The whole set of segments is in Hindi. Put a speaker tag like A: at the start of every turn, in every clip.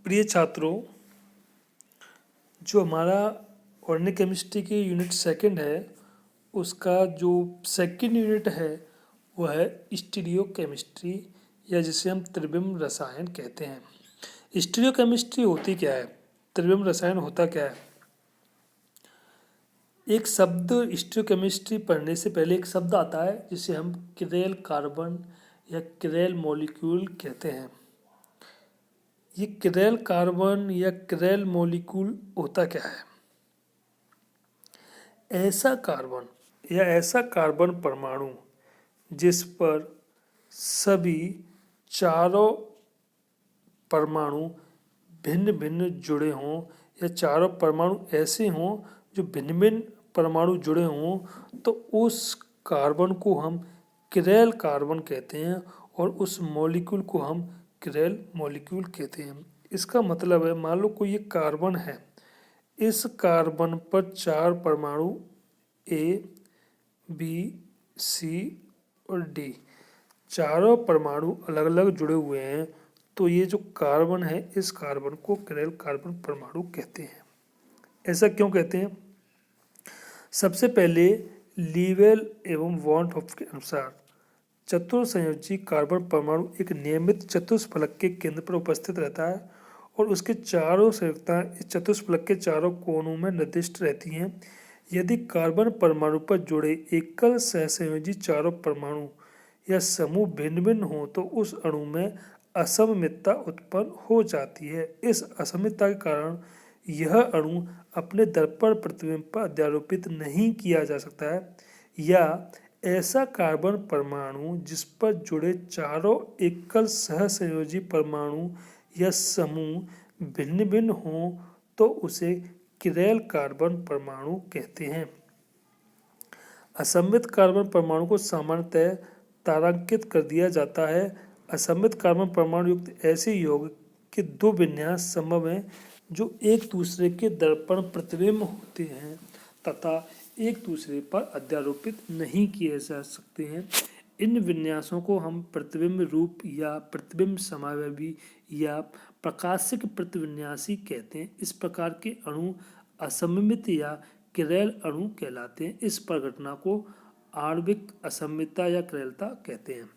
A: प्रिय छात्रों, जो हमारा ऑर्गेनिक केमिस्ट्री की यूनिट सेकंड है उसका जो सेकंड यूनिट है वह है स्टीरियो केमिस्ट्री, या जिसे हम त्रिविम रसायन कहते हैं। स्टीरियो केमिस्ट्री होती क्या है, त्रिविम रसायन होता क्या है। एक शब्द स्टीरियो केमिस्ट्री पढ़ने से पहले एक शब्द आता है जिसे हम किरेल कार्बन या किरेल मॉलिक्यूल कहते हैं। ये किरेल कार्बन या किरेल मॉलिक्यूल होता क्या है। ऐसा कार्बन या ऐसा कार्बन परमाणु जिस पर सभी चारों परमाणु भिन्न भिन्न जुड़े हों, या चारों परमाणु ऐसे हों जो भिन्न भिन्न परमाणु जुड़े हों, तो उस कार्बन को हम किरेल कार्बन कहते हैं और उस मॉलिक्यूल को हम किरेल मॉलिक्यूल कहते हैं। इसका मतलब है, मान लो कोई ये कार्बन है, इस कार्बन पर चार परमाणु ए, बी, सी और डी, चारों परमाणु अलग अलग जुड़े हुए हैं, तो ये जो कार्बन है इस कार्बन को किरेल कार्बन परमाणु कहते हैं। ऐसा क्यों कहते हैं। सबसे पहले लीवेल एवं वॉनहोफ के अनुसार चतुर्संयोजी कार्बन परमाणु एक नियमित चतुष्फलक के केंद्र पर उपस्थित रहता है और उसके चारों संयुक्ताएं इस चतुष्फलक के चारों कोनों में निर्दिष्ट रहती हैं। यदि कार्बन परमाणु पर जुड़े एकल सहसंयोजी चारों परमाणु या समूह भिन्न भिन्न हो तो उस अणु में असममितता उत्पन्न हो जाती है। इस असममितता के कारण यह अणु अपने दर्पण प्रतिबिंब पर अध्यारोपित नहीं किया जा सकता है, या ऐसा कार्बन परमाणु जिस पर जुड़े चारों एकल सहसंयोजी परमाणु या समूह भिन्न भिन्न हों तो उसे किरेल कार्बन परमाणु कहते हैं। असममित कार्बन परमाणु को सामान्यतः तारांकित कर दिया जाता है। असममित कार्बन परमाणु युक्त ऐसे यौगिक के दो विन्यास संभव हैं जो एक दूसरे के दर्पण प्रतिबिंब होते हैं तथा एक दूसरे पर अध्यारोपित नहीं किए जा सकते हैं। इन विन्यासों को हम प्रतिबिंब रूप या प्रतिबिंब समावयवी या प्रकाशिक प्रतिविन्यासी कहते हैं। इस प्रकार के अणु असममित या किरेल अणु कहलाते हैं। इस प्रघटना को आणविक असममितता या किरेलता कहते हैं।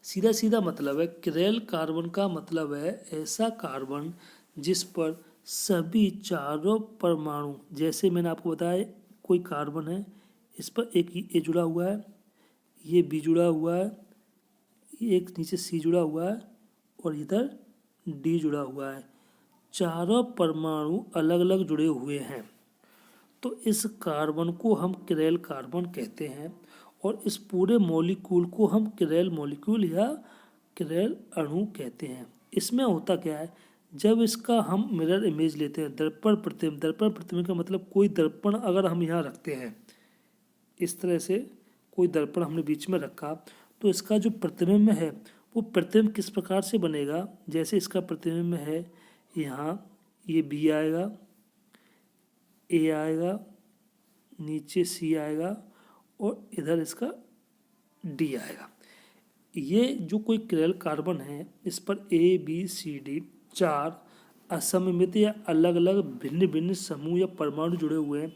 A: सीधा सीधा मतलब है, किरेल कार्बन का मतलब है ऐसा कार्बन जिस पर सभी चारों परमाणु, जैसे मैंने आपको बताया कोई कार्बन है, इस पर एक ए जुड़ा हुआ है, ये बी जुड़ा हुआ है, एक नीचे सी जुड़ा हुआ है और इधर डी जुड़ा हुआ है। चारों परमाणु अलग अलग जुड़े हुए हैं, तो इस कार्बन को हम किरेल कार्बन कहते हैं और इस पूरे मॉलिक्यूल को हम किरेल मॉलिक्यूल या किरेल अणु कहते हैं। इसमें होता क्या है, जब इसका हम मिरर इमेज लेते हैं, दर्पण प्रतिबिंब का मतलब कोई दर्पण अगर हम यहाँ रखते हैं, इस तरह से कोई दर्पण हमने बीच में रखा, तो इसका जो प्रतिबिंब है वो प्रतिबिंब किस प्रकार से बनेगा। जैसे इसका प्रतिबिंब है यहाँ, ये बी आएगा, ए आएगा, नीचे सी आएगा और इधर इसका डी आएगा। ये जो कोई किरेल कार्बन है इस पर ए बी सी डी चार असममित या अलग अलग भिन्न भिन्न समूह या परमाणु जुड़े हुए हैं।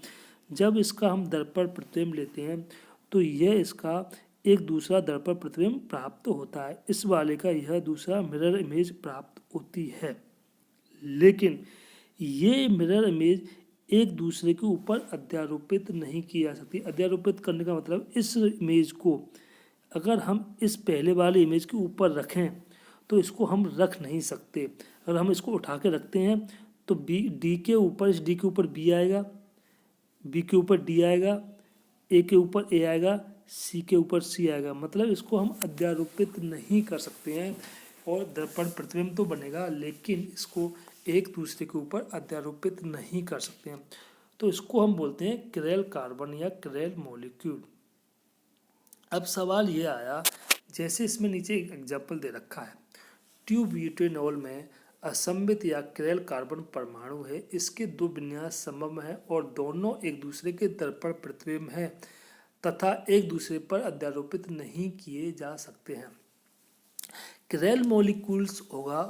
A: जब इसका हम दर्पण प्रतिबिंब लेते हैं तो यह इसका एक दूसरा दर्पण प्रतिबिंब प्राप्त होता है। इस वाले का यह दूसरा मिरर इमेज प्राप्त होती है, लेकिन ये मिरर इमेज एक दूसरे के ऊपर अध्यारोपित नहीं की जा सकती। अध्यारोपित करने का मतलब, इस इमेज को अगर हम इस पहले वाले इमेज के ऊपर रखें तो इसको हम रख नहीं सकते। अगर हम इसको उठा के रखते हैं तो डी के ऊपर, इस डी के ऊपर बी आएगा, बी के ऊपर डी आएगा, ए के ऊपर ए आएगा, सी के ऊपर सी आएगा। मतलब इसको हम अध्यारोपित नहीं कर सकते हैं और दर्पण प्रतिबिंब तो बनेगा, लेकिन इसको एक दूसरे के ऊपर अध्यारोपित नहीं कर सकते हैं। तो इसको हम बोलते हैं किरेल कार्बन या किरेल मॉलिक्यूल। अब सवाल ये आया, जैसे इसमें नीचे एक एग्जाम्पल दे रखा है, ट्यूब्यूटेनॉल में असममित या किरेल कार्बन परमाणु है, इसके दो विन्यास संभव है और दोनों एक दूसरे के दर्पण प्रतिबिंब हैं तथा एक दूसरे पर अध्यारोपित नहीं किए जा सकते हैं। किरेल मॉलिक्यूल्स होगा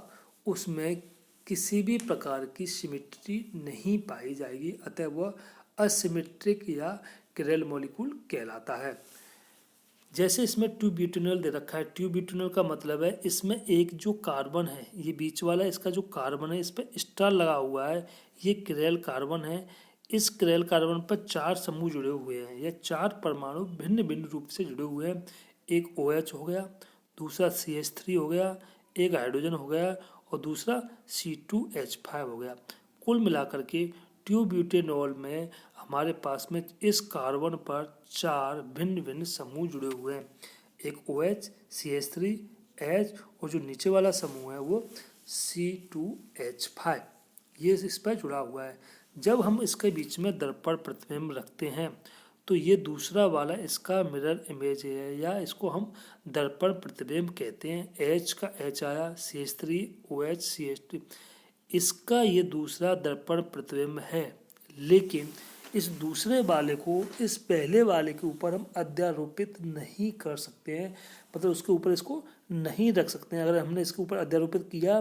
A: उसमें किसी भी प्रकार की सिमिट्री नहीं पाई जाएगी, अतः वह असिमेट्रिक या किरेल मॉलिक्यूल कहलाता है। जैसे इसमें 2-ब्यूटेनॉल दे रखा है। 2-ब्यूटेनॉल का मतलब है इसमें एक जो कार्बन है, ये बीच वाला इसका जो कार्बन है इस पर स्टार लगा हुआ है, ये किरेल कार्बन है। इस किरेल कार्बन पर 4 समूह जुड़े हुए हैं, या 4 परमाणु भिन्न भिन्न रूप से जुड़े हुए हैं। एक OH हो गया, दूसरा CH3 हो गया, एक हाइड्रोजन हो गया और दूसरा C2H5 हो गया। कुल मिलाकर के 2-ब्यूटेनॉल में हमारे पास में इस कार्बन पर 4 भिन्न भिन्न समूह जुड़े हुए हैं। एक OH, CH3, H और जो नीचे वाला समूह है वो C2H5, ये इस पर जुड़ा हुआ है। जब हम इसके बीच में दर्पण प्रतिबिंब रखते हैं तो ये दूसरा वाला इसका मिरर इमेज है, या इसको हम दर्पण प्रतिबिंब कहते हैं। H का H आया, CH3, OH, CH3, इसका ये दूसरा दर्पण प्रतिबिंब है। लेकिन इस दूसरे वाले को इस पहले वाले के ऊपर हम अध्यारोपित नहीं कर सकते हैं, मतलब उसके ऊपर इसको नहीं रख सकते हैं। अगर हमने इसके ऊपर अध्यारोपित किया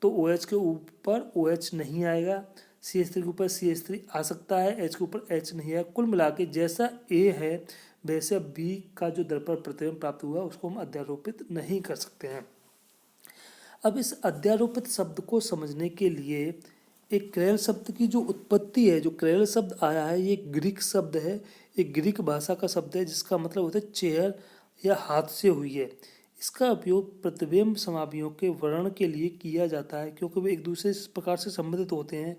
A: तो OH के ऊपर OH नहीं आएगा, CH3 के ऊपर CH3 आ सकता है, H के ऊपर H नहीं आएगा। कुल मिला के जैसा A है वैसे B का जो दर्पण प्रतिबिंब प्राप्त हुआ उसको हम अध्यारोपित नहीं कर सकते हैं। अब इस अध्यारोपित शब्द को समझने के लिए एक क्रेल शब्द की जो उत्पत्ति है, जो क्रेल शब्द आया है ये ग्रीक शब्द है, एक ग्रीक भाषा का शब्द है जिसका मतलब होता है चेयर या हाथ से हुई है। इसका उपयोग प्रतिबिंब समावियों के वर्णन के लिए किया जाता है क्योंकि वे एक दूसरे इस प्रकार से संबंधित होते हैं।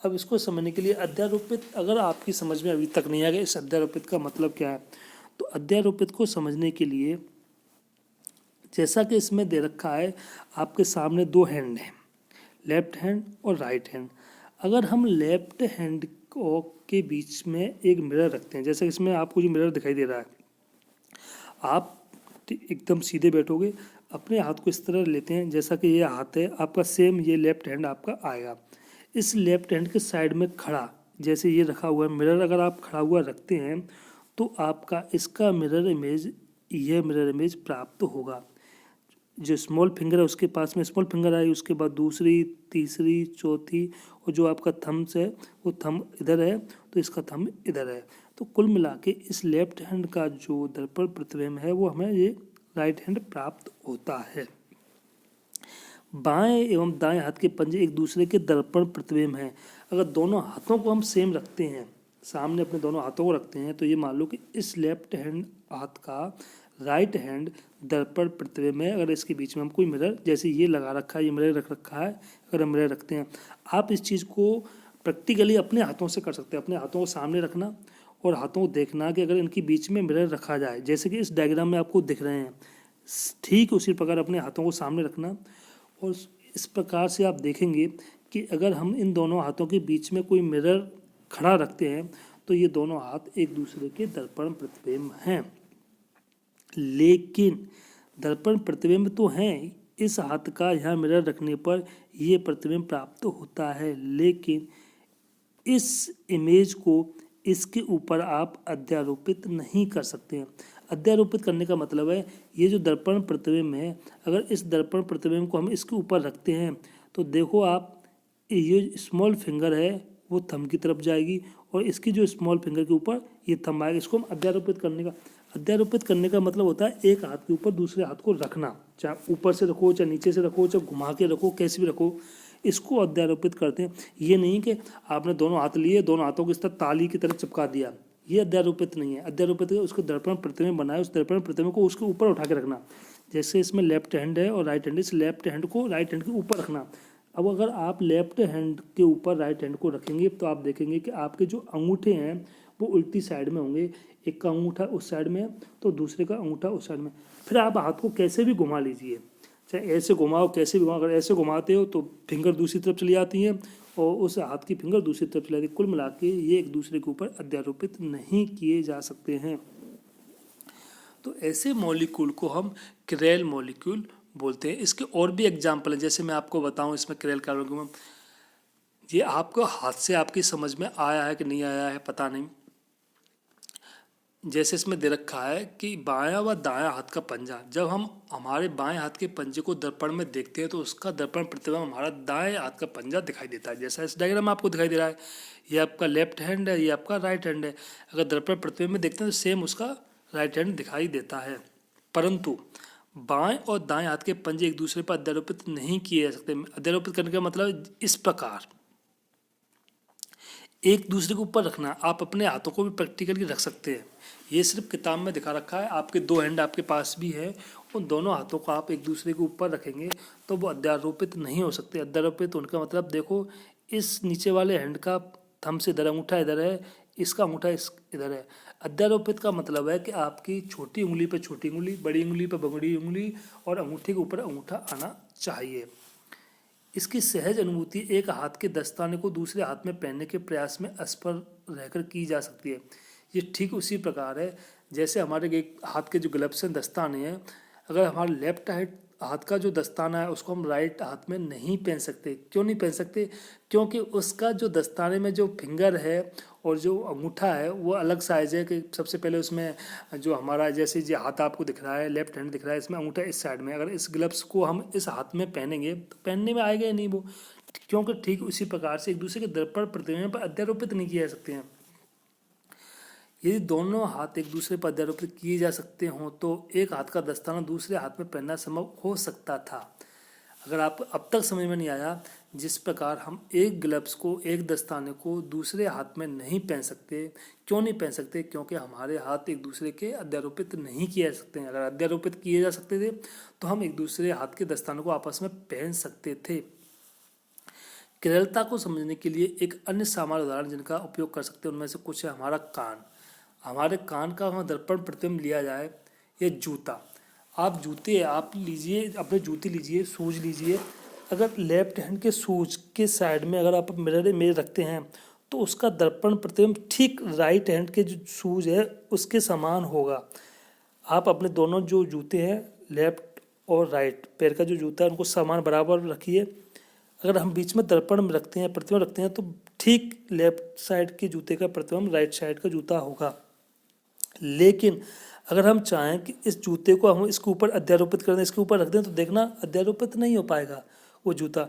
A: अब इसको समझने के लिए अध्यारोपित, अगर आपकी समझ में अभी तक नहीं आ गया इस अध्यारोपित का मतलब क्या है, तो अध्यारोपित को समझने के लिए जैसा कि इसमें दे रखा है, आपके सामने 2 हैंड हैं, लेफ्ट हैंड और राइट हैंड। अगर हम लेफ्ट हैंड के बीच में एक मिरर रखते हैं, जैसे इसमें आपको जो मिरर दिखाई दे रहा है, आप एकदम सीधे बैठोगे, अपने हाथ को इस तरह लेते हैं जैसा कि ये हाथ है आपका, सेम ये लेफ्ट हैंड आपका आएगा। इस लेफ्ट हैंड के साइड में खड़ा जैसे ये रखा हुआ है मिरर, अगर आप खड़ा हुआ रखते हैं तो आपका इसका मिरर इमेज, यह मिरर इमेज प्राप्त होगा। जो स्मॉल फिंगर है उसके पास में स्मॉल फिंगर आई, उसके बाद दूसरी, तीसरी, चौथी, और जो आपका थम्स है वो थंब इधर है तो इसका थंब इधर है। तो कुल मिला के इस लेफ्ट हैंड का जो दर्पण प्रतिबिंब है वो हमें ये राइट हैंड प्राप्त होता है। बाएं एवं दाएं हाथ के पंजे एक दूसरे के दर्पण प्रतिबिंब हैं। अगर दोनों हाथों को हम सेम रखते हैं, सामने अपने दोनों हाथों को रखते हैं, तो ये मान लो कि इस लेफ्ट हैंड हाथ का राइट हैंड दर्पण प्रतिबिंब है। अगर इसके बीच में हम कोई मिरर, जैसे ये लगा रखा है, ये मिरर रख रखा है, अगर हम मिरर रखते हैं, आप इस चीज़ को प्रैक्टिकली अपने हाथों से कर सकते हैं। अपने हाथों को सामने रखना और हाथों को देखना कि अगर इनके बीच में मिरर रखा जाए, जैसे कि इस डायग्राम में आपको दिख रहे हैं, ठीक उसी प्रकार अपने हाथों को सामने रखना, और इस प्रकार से आप देखेंगे कि अगर हम इन दोनों हाथों के बीच में कोई मिरर खड़ा रखते हैं तो ये दोनों हाथ एक दूसरे के दर्पण प्रतिबिंब हैं। लेकिन दर्पण प्रतिबिंब तो हैं, इस हाथ का यहाँ मिरर रखने पर ये प्रतिबिंब प्राप्त होता है, लेकिन इस इमेज को इसके ऊपर आप अध्यारोपित नहीं कर सकते हैं। अध्यारोपित करने का मतलब है ये जो दर्पण प्रतिबिंब है, अगर इस दर्पण प्रतिबिंब को हम इसके ऊपर रखते हैं तो देखो आप, ये स्मॉल फिंगर है वो थंब की तरफ जाएगी और इसकी जो स्मॉल फिंगर के ऊपर ये थंब आएगा। इसको हम अध्यारोपित करने का मतलब होता है एक हाथ के ऊपर दूसरे हाथ को रखना, चाहे ऊपर से रखो, चाहे नीचे से रखो, चाहे घुमा के रखो, कैसे भी रखो, इसको अध्यारोपित करते हैं। ये नहीं कि आपने दोनों हाथ लिए, दोनों हाथों को इस तरह ताली की तरह चिपका दिया, ये अध्यारोपित नहीं है। अध्यारोपित उसको दर्पण प्रतिबिंब बनाए, उस दर्पण प्रतिबिंब को उसके ऊपर उठा के रखना। जैसे इसमें लेफ्ट हैंड है और राइट हैंड, इस लेफ्ट हैंड को राइट हैंड के ऊपर रखना। अब अगर आप लेफ्ट हैंड के ऊपर राइट हैंड को रखेंगे तो आप देखेंगे कि आपके जो अंगूठे हैं वो उल्टी साइड में होंगे, एक का अंगूठा उस साइड में है तो दूसरे का अंगूठा उस साइड में। फिर आप हाथ को कैसे भी घुमा लीजिए, चाहे ऐसे घुमाओ, कैसे भी घुमाओ, अगर ऐसे घुमाते हो तो फिंगर दूसरी तरफ चली जाती है और उस हाथ की फिंगर दूसरी तरफ चली जाती है। कुल मिला के ये एक दूसरे के ऊपर अध्यारोपित नहीं किए जा सकते हैं। तो ऐसे मॉलिक्यूल को हम किरेल मॉलिक्यूल बोलते हैं। इसके और भी एग्जाम्पल हैं, जैसे मैं आपको बताऊं इसमें किरेल कार्बन, ये आपको हाथ से आपकी समझ में आया है कि नहीं आया है पता नहीं। जैसे इसमें दे रखा है कि बायां व दायां हाथ का पंजा, जब हम हमारे बाएं हाथ के पंजे को दर्पण में देखते हैं तो उसका दर्पण प्रतिबिंब हमारा दाएं हाथ का पंजा दिखाई देता है। जैसा इस डायग्राम में आपको दिखाई दे रहा है, ये आपका लेफ्ट हैंड है, ये आपका राइट हैंड है। अगर दर्पण प्रतिबिंब में देखते हैं तो सेम उसका राइट हैंड दिखाई देता है। परंतु बाएं और दाएं हाथ के पंजे एक दूसरे पर अध्यारोपित नहीं किए जा सकते। अध्यारोपित करने का मतलब इस प्रकार, एक दूसरे के ऊपर रखना। आप अपने हाथों को भी प्रैक्टिकली रख सकते हैं। ये सिर्फ किताब में दिखा रखा है। आपके दो हैंड आपके पास भी है, उन दोनों हाथों को आप एक दूसरे के ऊपर रखेंगे तो वो अध्यारोपित नहीं हो सकते। अध्यारोपित उनका मतलब देखो, इस नीचे वाले हैंड का थंब से इधर अंगूठा इधर है, इसका अंगूठा इधर है। अध्यारोपित का मतलब है कि आपकी छोटी उंगली पे छोटी उंगली, बड़ी उंगली पे बड़ी उंगली और अंगूठे के ऊपर अंगूठा आना चाहिए। इसकी सहज अनुभूति एक हाथ के दस्ताने को दूसरे हाथ में पहनने के प्रयास में असफल रहकर की जा सकती है। ये ठीक उसी प्रकार है जैसे हमारे एक हाथ के जो ग्लव्स हैं, दस्ताने हैं, अगर हमारे लेफ्ट हाथ का जो दस्ताना है उसको हम राइट हाथ में नहीं पहन सकते। क्यों नहीं पहन सकते? क्योंकि उसका जो दस्ताने में जो फिंगर है और जो अंगूठा है वो अलग साइज है। कि सबसे पहले उसमें जो हमारा जैसे जो हाथ आपको दिख रहा है, लेफ्ट हैंड दिख रहा है, इसमें अंगूठा इस साइड में, अगर इस ग्लव्स को हम इस हाथ में पहनेंगे तो पहनने में आएगा ही नहीं वो। क्योंकि ठीक उसी प्रकार से एक दूसरे के दर्पण प्रतिबिंब पर अध्यारोपित नहीं किए जा सकते हैं। यदि दोनों हाथ एक दूसरे पर अध्यारोपित किए जा सकते हों तो एक हाथ का दस्ताना दूसरे हाथ में पहनना संभव हो सकता था। अगर आप अब तक समझ में नहीं आया, जिस प्रकार हम एक ग्लव्स को, एक दस्ताने को दूसरे हाथ में नहीं पहन सकते। क्यों नहीं पहन सकते? क्योंकि हमारे हाथ एक दूसरे के अध्यारोपित नहीं किए जा सकते हैं। अगर अध्यारोपित किए जा सकते थे तो हम एक दूसरे हाथ के दस्तानों को आपस में पहन सकते थे। किरलता को समझने के लिए एक अन्य सामान्य उदाहरण जिनका उपयोग कर सकते हैं उनमें से कुछ है हमारा कान। हमारे कान का हम दर्पण प्रतिबिंब लिया जाए, या जूता। आप जूते आप लीजिए, अपने जूते लीजिए, शूज लीजिए। अगर लेफ्ट हैंड के शूज के साइड में अगर आप मिरर में रखते हैं तो उसका दर्पण प्रतिबिंब ठीक राइट हैंड के जो शूज है उसके समान होगा। आप अपने दोनों जो जूते हैं, लेफ्ट और राइट पैर का जो जूता है, उनको समान बराबर रखिए। अगर हम बीच में दर्पण में रखते हैं, प्रतिबिंब रखते हैं, तो ठीक लेफ्ट साइड के जूते का प्रतिबिंब राइट साइड का जूता होगा। लेकिन अगर हम चाहें कि इस जूते को हम इसके ऊपर अध्यारोपित कर दें, इसके ऊपर रख दें, तो देखना अध्यारोपित नहीं हो पाएगा वो जूता।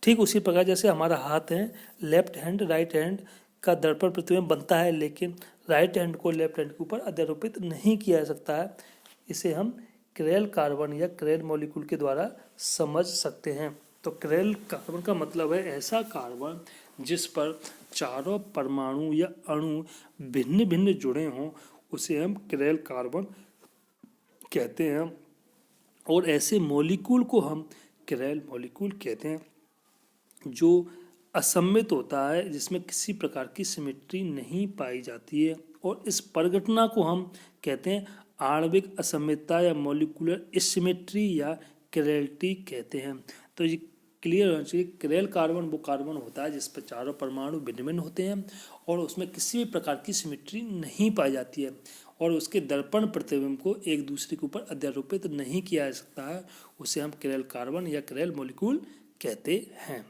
A: ठीक उसी प्रकार जैसे हमारा हाथ है, लेफ्ट हैंड राइट हैंड का दर्पण प्रतिबिंब बनता है, लेकिन राइट हैंड को लेफ्ट हैंड के ऊपर अध्यारोपित नहीं किया जा सकता है। इसे हम क्रेल कार्बन या क्रेल मॉलिक्यूल के द्वारा समझ सकते हैं। तो क्रेल कार्बन का मतलब है ऐसा कार्बन जिस पर चारों परमाणु या अणु भिन्न भिन्न जुड़े हों, उसे हम क्रेल कार्बन कहते हैं। और ऐसे मॉलिक्यूल को हम क्रेल मॉलिक्यूल कहते हैं जो असममित होता है, जिसमें किसी प्रकार की सिमेट्री नहीं पाई जाती है। और इस परिघटना को हम कहते हैं आणविक असममितता या मॉलिक्यूलर एसिमेट्री या क्रेलिटी कहते हैं। तो ये क्लियर होना चाहिए। क्रेल कार्बन वो कार्बन होता है जिस पर चारों परमाणु भिन्न भिन्न होते हैं और उसमें किसी भी प्रकार की सिमेट्री नहीं पाई जाती है और उसके दर्पण प्रतिबिंब को एक दूसरे के ऊपर अध्यारोपित नहीं किया जा सकता है। उसे हम क्रेल कार्बन या क्रेल मॉलिक्यूल कहते हैं।